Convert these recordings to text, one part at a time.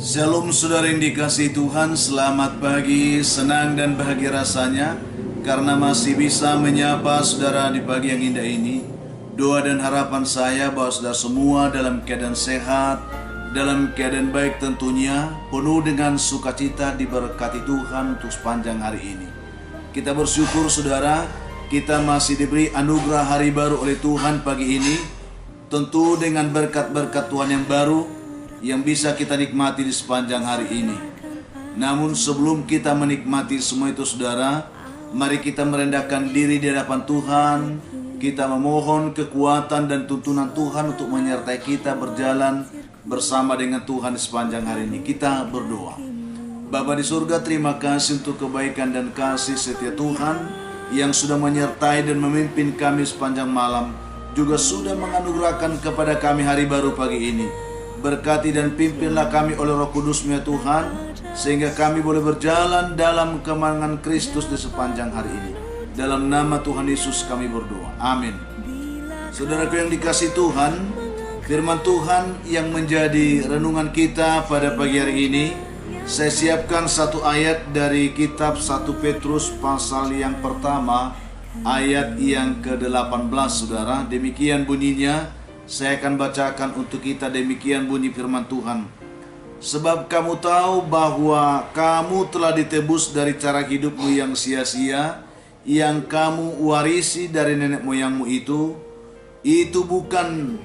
Shalom saudara yang dikasihi Tuhan, selamat pagi, senang dan bahagia rasanya karena masih bisa menyapa saudara di pagi yang indah ini. Doa dan harapan saya bahwa saudara semua dalam keadaan sehat, dalam keadaan baik tentunya, penuh dengan sukacita diberkati Tuhan untuk sepanjang hari ini. Kita bersyukur saudara, kita masih diberi anugerah hari baru oleh Tuhan pagi ini, tentu dengan berkat-berkat Tuhan yang baru yang bisa kita nikmati di sepanjang hari ini. Namun sebelum kita menikmati semua itu saudara, mari kita merendahkan diri di hadapan Tuhan. Kita memohon kekuatan dan tuntunan Tuhan untuk menyertai kita berjalan bersama dengan Tuhan di sepanjang hari ini. Kita berdoa. Bapa di surga, terima kasih untuk kebaikan dan kasih setia Tuhan yang sudah menyertai dan memimpin kami sepanjang malam, juga sudah menganugerahkan kepada kami hari baru pagi ini. Berkati dan pimpinlah kami oleh Roh Kudus-Mu ya Tuhan, sehingga kami boleh berjalan dalam kemenangan Kristus di sepanjang hari ini. Dalam nama Tuhan Yesus kami berdoa. Amin. Saudaraku yang dikasihi Tuhan, firman Tuhan yang menjadi renungan kita pada pagi hari ini, saya siapkan satu ayat dari kitab 1 Petrus pasal yang pertama, ayat yang ke-18 saudara. Demikian bunyinya. Saya akan bacakan untuk kita, demikian bunyi firman Tuhan. Sebab kamu tahu bahwa kamu telah ditebus dari cara hidupmu yang sia-sia, yang kamu warisi dari nenek moyangmu itu bukan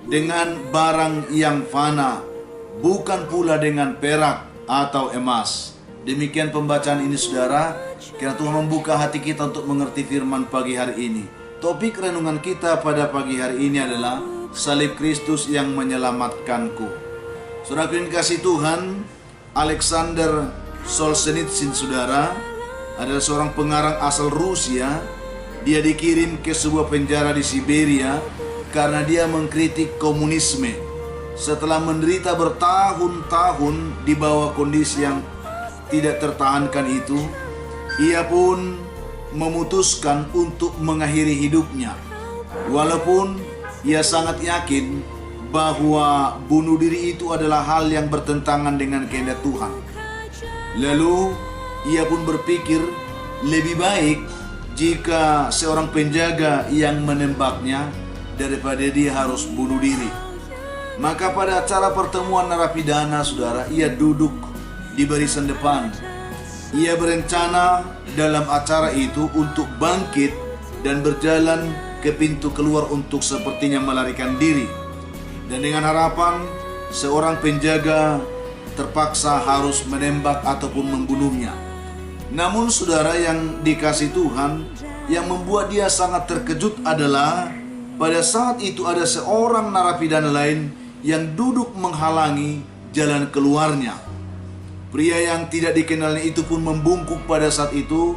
dengan barang yang fana, bukan pula dengan perak atau emas. Demikian pembacaan ini saudara, kiranya Tuhan membuka hati kita untuk mengerti firman pagi hari ini. Topik renungan kita pada pagi hari ini adalah salib Kristus yang menyelamatkanku. Saudara yang dikasihi Tuhan, Alexander Solzhenitsyn saudara adalah seorang pengarang asal Rusia. Dia dikirim ke sebuah penjara di Siberia karena dia mengkritik komunisme. Setelah menderita bertahun-tahun di bawah kondisi yang tidak tertahankan itu, ia pun memutuskan untuk mengakhiri hidupnya. Walaupun ia sangat yakin bahwa bunuh diri itu adalah hal yang bertentangan dengan kehendak Tuhan. Lalu ia pun berpikir lebih baik jika seorang penjaga yang menembaknya daripada dia harus bunuh diri. Maka pada acara pertemuan narapidana saudara, ia duduk di barisan depan. Ia berencana dalam acara itu untuk bangkit dan berjalan ke pintu keluar untuk sepertinya melarikan diri. Dan dengan harapan seorang penjaga terpaksa harus menembak ataupun membunuhnya. Namun saudara yang dikasihi Tuhan, yang membuat dia sangat terkejut adalah pada saat itu ada seorang narapidana lain yang duduk menghalangi jalan keluarnya. Pria yang tidak dikenalnya itu pun membungkuk pada saat itu,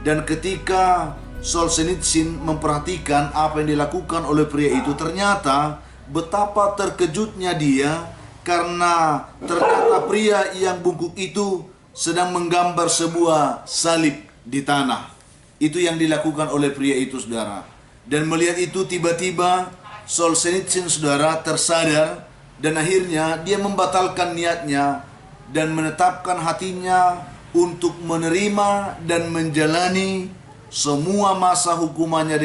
dan ketika Solzhenitsyn memperhatikan apa yang dilakukan oleh pria itu, ternyata betapa terkejutnya dia karena ternyata pria yang bungkuk itu sedang menggambar sebuah salib di tanah. Itu yang dilakukan oleh pria itu saudara. Dan melihat itu tiba-tiba Solzhenitsyn saudara tersadar, dan akhirnya dia membatalkan niatnya dan menetapkan hatinya untuk menerima dan menjalani semua masa hukumannya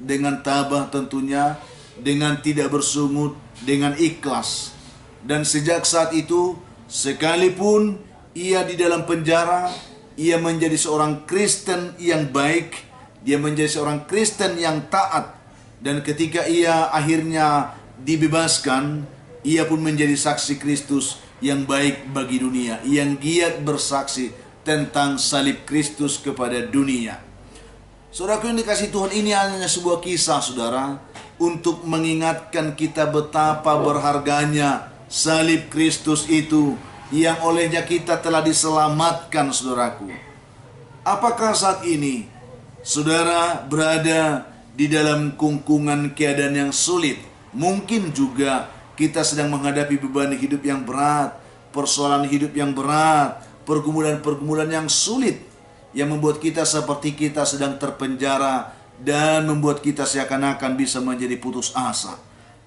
dengan tabah tentunya, dengan tidak bersungut, dengan ikhlas. Dan sejak saat itu, sekalipun ia di dalam penjara, ia menjadi seorang Kristen yang baik, dia menjadi seorang Kristen yang taat. Dan ketika ia akhirnya dibebaskan, ia pun menjadi saksi Kristus yang baik bagi dunia, yang giat bersaksi tentang salib Kristus kepada dunia. Saudaraku yang dikasihi Tuhan, ini hanya sebuah kisah saudara untuk mengingatkan kita betapa berharganya salib Kristus itu yang olehnya kita telah diselamatkan saudaraku. Apakah saat ini saudara berada di dalam kungkungan keadaan yang sulit? Mungkin juga kita sedang menghadapi beban hidup yang berat, persoalan hidup yang berat, pergumulan-pergumulan yang sulit, yang membuat kita seperti kita sedang terpenjara dan membuat kita seakan-akan bisa menjadi putus asa.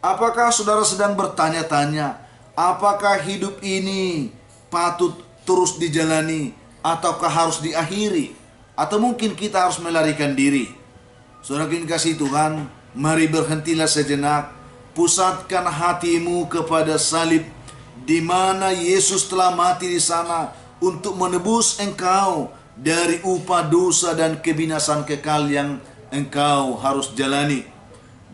Apakah saudara sedang bertanya-tanya, Apakah hidup ini patut terus dijalani ataukah harus diakhiri? Atau mungkin kita harus melarikan diri? Saudara yang kasih Tuhan, mari berhentilah sejenak, pusatkan hatimu kepada salib, di mana Yesus telah mati di sana untuk menebus engkau dari upah dosa dan kebinasan kekal yang engkau harus jalani.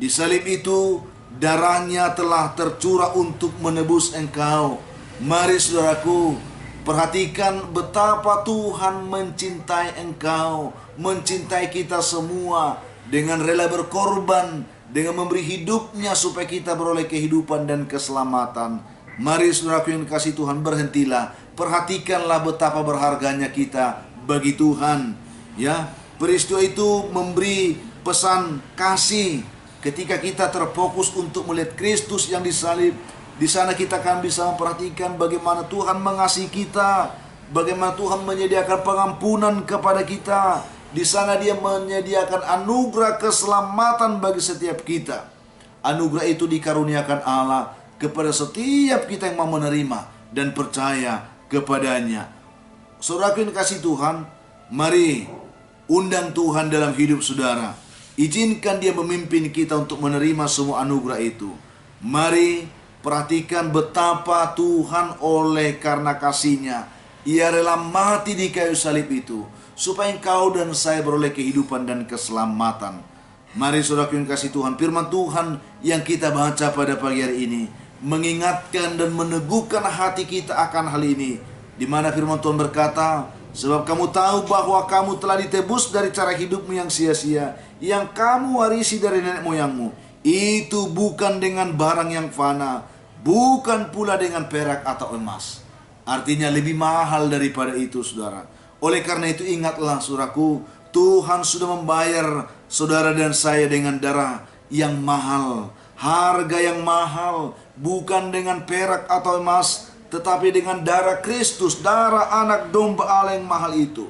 Di salib itu darahnya telah tercurah untuk menebus engkau. Mari saudaraku, perhatikan betapa Tuhan mencintai engkau, mencintai kita semua, dengan rela berkorban, dengan memberi hidupnya supaya kita beroleh kehidupan dan keselamatan. Mari saudaraku yang kasih Tuhan, berhentilah, perhatikanlah betapa berharganya kita bagi Tuhan. Ya, peristiwa itu memberi pesan kasih. Ketika kita terfokus untuk melihat Kristus yang disalib, di sana kita akan bisa memperhatikan bagaimana Tuhan mengasihi kita, bagaimana Tuhan menyediakan pengampunan kepada kita. Di sana Dia menyediakan anugerah keselamatan bagi setiap kita. Anugerah itu dikaruniakan Allah kepada setiap kita yang mau menerima dan percaya kepadanya. Saudara yang kasih Tuhan, mari undang Tuhan dalam hidup saudara. Izinkan Dia memimpin kita untuk menerima semua anugerah itu. Mari perhatikan betapa Tuhan oleh karena kasih-Nya, Ia rela mati di kayu salib itu, supaya engkau dan saya beroleh kehidupan dan keselamatan. Mari saudara yang kasih Tuhan, firman Tuhan yang kita baca pada pagi hari ini mengingatkan dan meneguhkan hati kita akan hal ini, di mana firman Tuhan berkata, sebab kamu tahu bahwa kamu telah ditebus dari cara hidupmu yang sia-sia, yang kamu warisi dari nenek moyangmu. Itu bukan dengan barang yang fana, bukan pula dengan perak atau emas. Artinya lebih mahal daripada itu, saudara. Oleh karena itu ingatlah saudaraku, Tuhan sudah membayar saudara dan saya dengan darah yang mahal, harga yang mahal, bukan dengan perak atau emas, tetapi dengan darah Kristus, darah anak domba Allah yang mahal itu.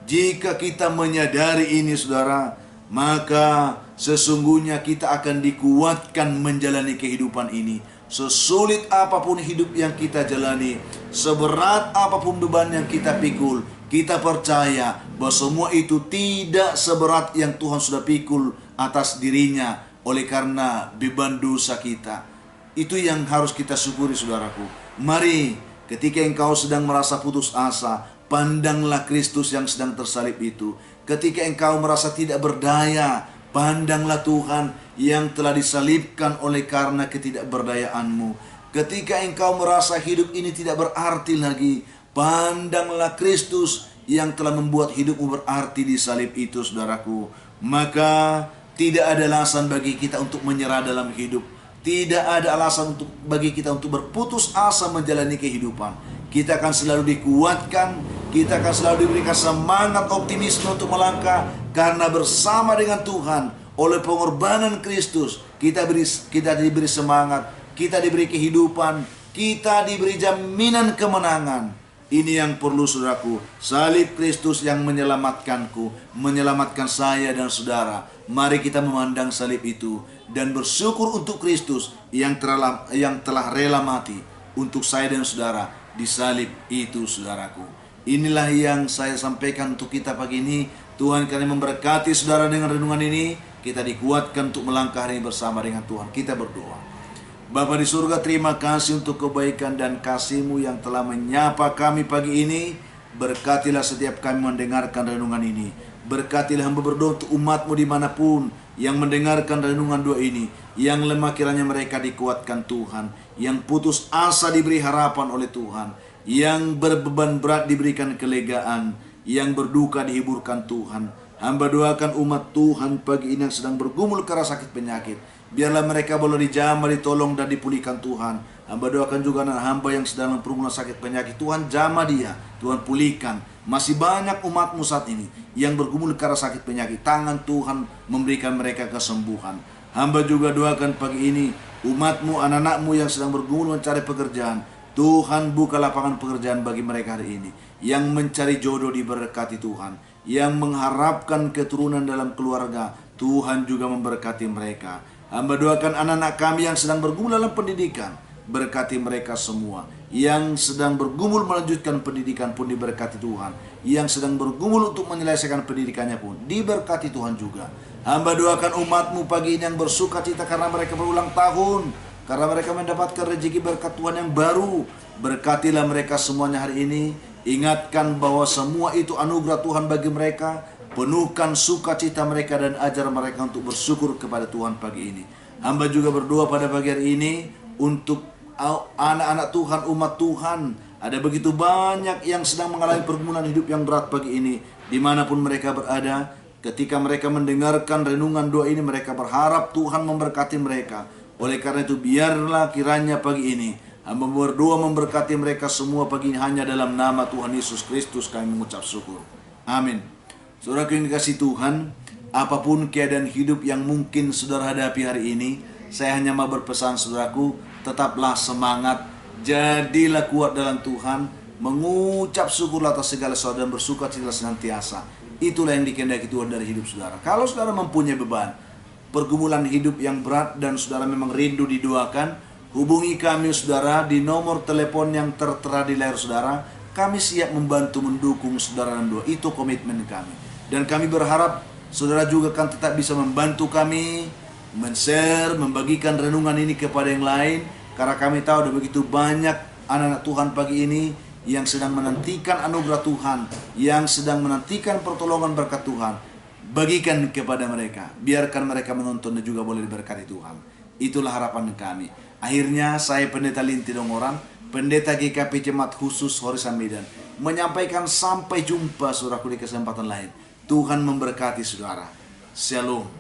Jika kita menyadari ini saudara, maka sesungguhnya kita akan dikuatkan menjalani kehidupan ini. Sesulit apapun hidup yang kita jalani, seberat apapun beban yang kita pikul, kita percaya bahwa semua itu tidak seberat yang Tuhan sudah pikul atas dirinya oleh karena beban dosa kita. Itu yang harus kita syukuri saudaraku. Mari ketika engkau sedang merasa putus asa, pandanglah Kristus yang sedang tersalib itu. Ketika engkau merasa tidak berdaya, pandanglah Tuhan yang telah disalibkan oleh karena ketidakberdayaanmu. Ketika engkau merasa hidup ini tidak berarti lagi, pandanglah Kristus yang telah membuat hidupmu berarti di salib itu, saudaraku. Maka tidak ada alasan bagi kita untuk menyerah dalam hidup. Tidak ada alasan bagi kita untuk berputus asa menjalani kehidupan. Kita akan selalu dikuatkan, kita akan selalu diberikan semangat optimisme untuk melangkah, karena bersama dengan Tuhan oleh pengorbanan Kristus kita diberi semangat, kita diberi kehidupan, kita diberi jaminan kemenangan. Ini yang perlu saudaraku, salib Kristus yang menyelamatkanku, menyelamatkan saya dan saudara. Mari kita memandang salib itu dan bersyukur untuk Kristus yang telah rela mati untuk saya dan saudara di salib itu, saudaraku. Inilah yang saya sampaikan untuk kita pagi ini. Tuhan kami memberkati saudara dengan renungan ini. Kita dikuatkan untuk melangkah hari ini bersama dengan Tuhan. Kita berdoa. Bapa di surga, terima kasih untuk kebaikan dan kasih-Mu yang telah menyapa kami pagi ini. Berkatilah setiap kami mendengarkan renungan ini. Berkatilah hamba berdoa untuk umat-Mu dimanapun yang mendengarkan renungan doa ini. Yang lemah kiranya mereka dikuatkan Tuhan. Yang putus asa diberi harapan oleh Tuhan. Yang berbeban berat diberikan kelegaan. Yang berduka dihiburkan Tuhan. Hamba doakan umat Tuhan pagi ini yang sedang bergumul karena sakit penyakit. Biarlah mereka boleh dijamah, ditolong dan dipulihkan Tuhan. Hamba doakan juga anak hamba yang sedang bergumul sakit penyakit. Tuhan jamah dia, Tuhan pulihkan. Masih banyak umat-Mu saat ini yang bergumul karena sakit penyakit. Tangan Tuhan memberikan mereka kesembuhan. Hamba juga doakan pagi ini umat-Mu, anak-anak-Mu yang sedang bergumul mencari pekerjaan. Tuhan buka lapangan pekerjaan bagi mereka hari ini. Yang mencari jodoh diberkati Tuhan. Yang mengharapkan keturunan dalam keluarga, Tuhan juga memberkati mereka. Hamba doakan anak-anak kami yang sedang bergumul dalam pendidikan. berkati mereka semua. Yang sedang bergumul melanjutkan pendidikan pun diberkati Tuhan. Yang sedang bergumul untuk menyelesaikan pendidikannya pun diberkati Tuhan juga. Hamba doakan umat-Mu pagi ini yang bersuka cita karena mereka berulang tahun, karena mereka mendapatkan rezeki berkat Tuhan yang baru. Berkatilah mereka semuanya hari ini. Ingatkan bahwa semua itu anugerah Tuhan bagi mereka. Penuhkan sukacita mereka dan ajar mereka untuk bersyukur kepada Tuhan pagi ini. Hamba juga berdoa pada pagi hari ini untuk anak-anak Tuhan, umat Tuhan. Ada begitu banyak yang sedang mengalami pergumulan hidup yang berat pagi ini. Dimanapun mereka berada, ketika mereka mendengarkan renungan doa ini, mereka berharap Tuhan memberkati mereka. Oleh karena itu, biarlah kiranya pagi ini hamba berdoa memberkati mereka semua pagi ini. Hanya dalam nama Tuhan Yesus Kristus kami mengucap syukur. Amin. Saudaraku yang dikasihi Tuhan, apapun keadaan hidup yang mungkin saudara hadapi hari ini, saya hanya mau berpesan saudaraku, tetaplah semangat, jadilah kuat dalam Tuhan, mengucap syukur atas segala sesuatu dan bersuka cita senantiasa. Itulah yang dikehendaki Tuhan dari hidup saudara. Kalau saudara mempunyai beban, pergumulan hidup yang berat dan saudara memang rindu didoakan, hubungi kami saudara di nomor telepon yang tertera di layar saudara. Kami siap membantu mendukung saudara dalam doa. Itu komitmen kami. Dan kami berharap saudara juga kan tetap bisa membantu kami men-share, membagikan renungan ini kepada yang lain. Karena kami tahu ada begitu banyak anak-anak Tuhan pagi ini yang sedang menantikan anugerah Tuhan, yang sedang menantikan pertolongan berkat Tuhan. Bagikan kepada mereka, biarkan mereka menonton dan juga boleh diberkati Tuhan. Itulah harapan kami. Akhirnya saya Pendeta Linti Dongoran, Pendeta GKP Jemaat Khusus Horisan Medan, menyampaikan sampai jumpa saudaraku di kesempatan lain. Tuhan memberkati saudara. Shalom.